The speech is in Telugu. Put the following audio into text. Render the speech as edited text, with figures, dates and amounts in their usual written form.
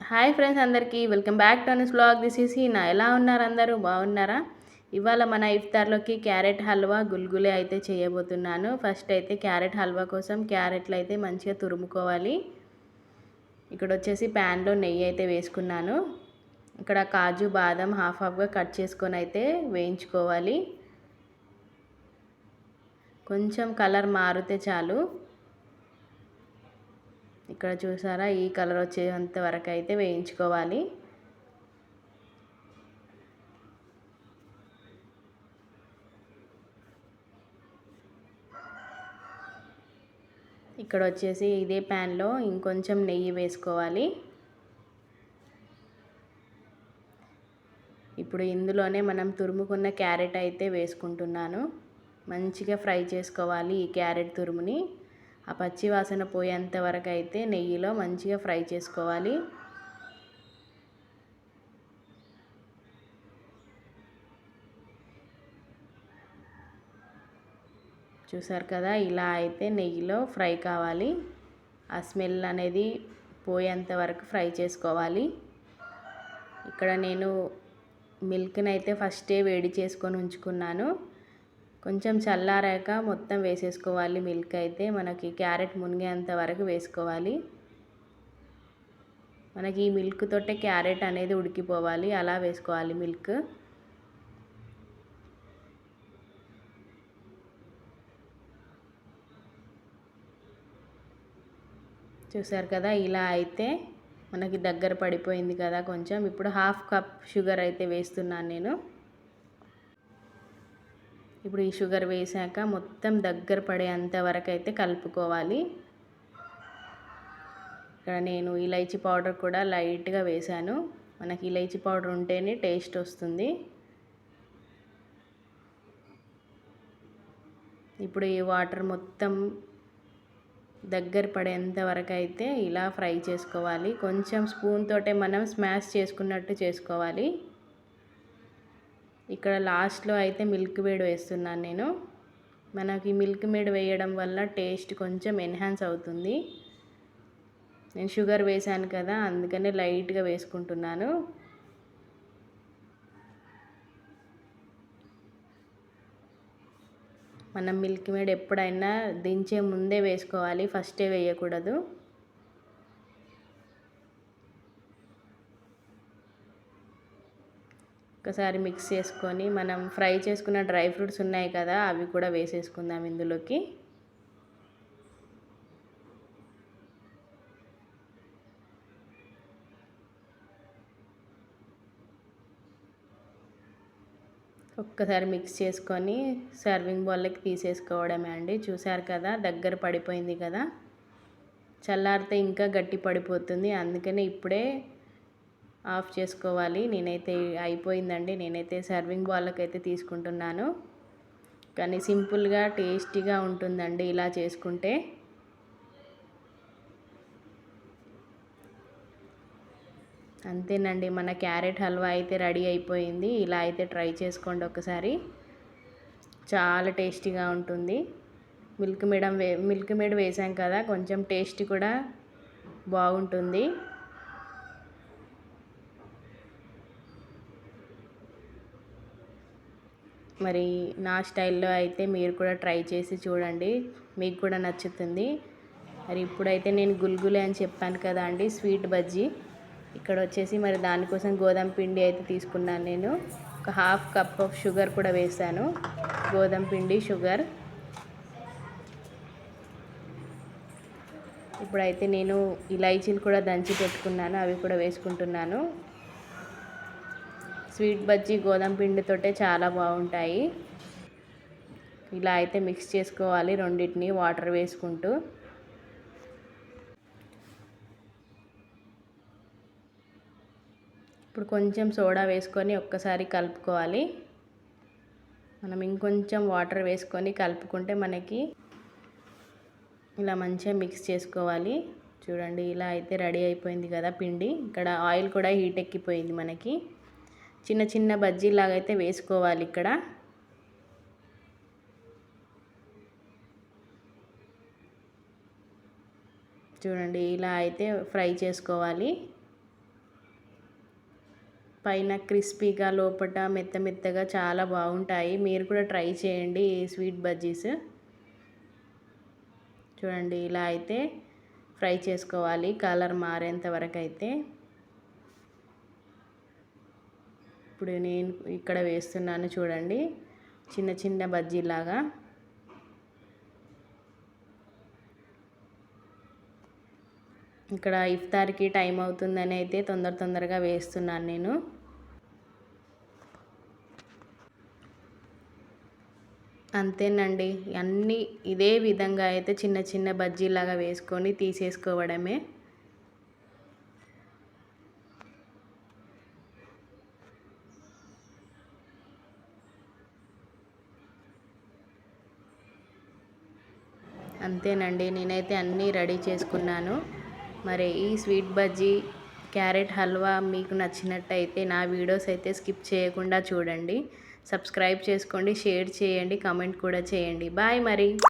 హాయ్ ఫ్రెండ్స్, అందరికీ welcome back to Anas vlog. This is Heena. ఎలా ఉన్నారు? అందరూ బాగున్నారా? ఇవాళ మన ఇఫ్తార్లోకి క్యారెట్ హల్వా గుల్గులే అయితే చేయబోతున్నాను. ఫస్ట్ అయితే క్యారెట్ హల్వా కోసం క్యారెట్లు అయితే మంచిగా తురుముకోవాలి. ఇక్కడ వచ్చేసి ప్యాన్లో నెయ్యి అయితే వేసుకున్నాను. ఇక్కడ కాజు బాదం హాఫ్గా కట్ చేసుకొని అయితే వేయించుకోవాలి. కొంచెం కలర్ మారితే చాలు. ఇక్కడ చూసారా, ఈ కలర్ వచ్చేంత వరకు అయితే వేయించుకోవాలి. ఇక్కడ వచ్చేసి ఇదే ప్యాన్లో ఇంకొంచెం నెయ్యి వేసుకోవాలి. ఇప్పుడు ఇందులోనే మనం తురుముకున్న క్యారెట్ అయితే వేసుకుంటున్నాను. మంచిగా ఫ్రై చేసుకోవాలి ఈ క్యారెట్ తురుముని. ఆ పచ్చి వాసన పోయేంత వరకు అయితే నెయ్యిలో మంచిగా ఫ్రై చేసుకోవాలి. చూసారు కదా, ఇలా అయితే నెయ్యిలో ఫ్రై కావాలి. ఆ స్మెల్ అనేది పోయేంత వరకు ఫ్రై చేసుకోవాలి. ఇక్కడ నేను మిల్క్ని అయితే ఫస్టే వేడి చేసుకొని ఉంచుకున్నాను. కొంచెం చల్లారాక మొత్తం వేసేసుకోవాలి. మిల్క్ అయితే మనకి క్యారెట్ మునిగేంత వరకు వేసుకోవాలి. మనకి ఈ మిల్క్ తోటే క్యారెట్ అనేది ఉడికిపోవాలి, అలా వేసుకోవాలి మిల్క్. చూసారు కదా, ఇలా అయితే మనకి దగ్గర పడిపోయింది కదా కొంచెం. ఇప్పుడు హాఫ్ కప్ షుగర్ అయితే వేస్తున్నాను నేను. ఇప్పుడు ఈ షుగర్ వేసాక మొత్తం దగ్గర పడేంత వరకు అయితే కలుపుకోవాలి. ఇక్కడ నేను ఇలైచీ పౌడర్ కూడా లైట్గా వేసాను. మనకి ఇలైచీ పౌడర్ ఉంటేనే టేస్ట్ వస్తుంది. ఇప్పుడు ఈ వాటర్ మొత్తం దగ్గర పడేంత వరకు అయితే ఇలా ఫ్రై చేసుకోవాలి. కొంచెం స్పూన్ తోటే మనం స్మాష్ చేసుకున్నట్టు చేసుకోవాలి. ఇక్కడ లాస్ట్లో అయితే మిల్క్ మేడ్ వేస్తున్నాను నేను. మనకి మిల్క్ మేడ్ వేయడం వల్ల టేస్ట్ కొంచెం ఎన్హాన్స్ అవుతుంది. నేను షుగర్ వేసాను కదా, అందుకనే లైట్గా వేసుకుంటున్నాను. మనం మిల్క్ మేడ్ ఎప్పుడైనా దించే ముందే వేసుకోవాలి, ఫస్టే వేయకూడదు. ఒకసారి మిక్స్ చేసుకొని మనం ఫ్రై చేసుకున్న డ్రై ఫ్రూట్స్ ఉన్నాయి కదా, అవి కూడా వేసేసుకుందాం ఇందులోకి. ఒక్కసారి మిక్స్ చేసుకొని సర్వింగ్ బౌల్లోకి తీసేసుకోవడమే అండి. చూసారు కదా, దగ్గర పడిపోయింది కదా. చల్లారితే ఇంకా గట్టి పడిపోతుంది, అందుకనే ఇప్పుడే ఆఫ్ చేసుకోవాలి. నేనైతే అయిపోయిందండి. నేనైతే సర్వింగ్ బౌల్లోకి అయితే తీసుకుంటున్నాను. కానీ సింపుల్గా టేస్టీగా ఉంటుందండి ఇలా చేసుకుంటే. అంతేనండి, మన క్యారెట్ హల్వా అయితే రెడీ అయిపోయింది. ఇలా అయితే ట్రై చేసుకోండి ఒకసారి, చాలా టేస్టీగా ఉంటుంది. మిల్క్ మేడ్ వేసాం కదా, కొంచెం టేస్ట్ కూడా బాగుంటుంది. మరి నా స్టైల్లో అయితే మీరు కూడా ట్రై చేసి చూడండి, మీకు కూడా నచ్చుతుంది. మరి ఇప్పుడైతే నేను గుల్గులే అని చెప్పాను కదా అండి, స్వీట్ బజ్జీ. ఇక్కడ వచ్చేసి మరి దానికోసం గోధుమ పిండి అయితే తీసుకున్నాను నేను. ఒక హాఫ్ కప్ ఆఫ్ షుగర్ కూడా వేసాను, గోధుమ పిండి షుగర్. ఇప్పుడైతే నేను ఇలైచీలు కూడా దంచి పెట్టుకున్నాను, అవి కూడా వేసుకుంటున్నాను. స్వీట్ బజ్జీ గోధుమ పిండితోటే చాలా బాగుంటాయి. ఇలా అయితే మిక్స్ చేసుకోవాలి రెండింటిని వాటర్ వేసుకుంటూ. ఇప్పుడు కొంచెం సోడా వేసుకొని ఒక్కసారి కలుపుకోవాలి. మనం ఇంకొంచెం వాటర్ వేసుకొని కలుపుకుంటే మనకి ఇలా మంచిగా మిక్స్ చేసుకోవాలి. చూడండి, ఇలా అయితే రెడీ అయిపోయింది కదా పిండి. ఇక్కడ ఆయిల్ కూడా హీట్ ఎక్కిపోయింది మనకి. చిన్న చిన్న బజ్జీలాగా అయితే వేసుకోవాలి ఇక్కడ. చూడండి, ఇలా అయితే ఫ్రై చేసుకోవాలి. పైన క్రిస్పీగా లోపల మెత్త మెత్తగా చాలా బాగుంటాయి. మీరు కూడా ట్రై చేయండి ఈ స్వీట్ బజ్జీస్. చూడండి ఇలా అయితే ఫ్రై చేసుకోవాలి కలర్ మారేంత వరకు అయితే. ఇప్పుడు నేను ఇక్కడ వేస్తున్నాను చూడండి, చిన్న చిన్న బజ్జీలాగా. ఇక్కడ ఇఫ్తార్కి టైం అవుతుందని అయితే తొందరగా వేస్తున్నాను నేను. అంతేనండి, అన్నీ ఇదే విధంగా అయితే చిన్న చిన్న బజ్జీలాగా వేసుకొని తీసేసుకోవడమే. అంతేనండి, నేనైతే అన్నీ రెడీ చేసుకున్నాను. మరి ఈ స్వీట్ బజ్జీ, క్యారెట్ హల్వా మీకు నచ్చినట్టయితే నా వీడియోస్ అయితే స్కిప్ చేయకుండా చూడండి. సబ్స్క్రైబ్ చేసుకోండి, షేర్ చేయండి, కామెంట్ కూడా చేయండి. బాయ్ మరి.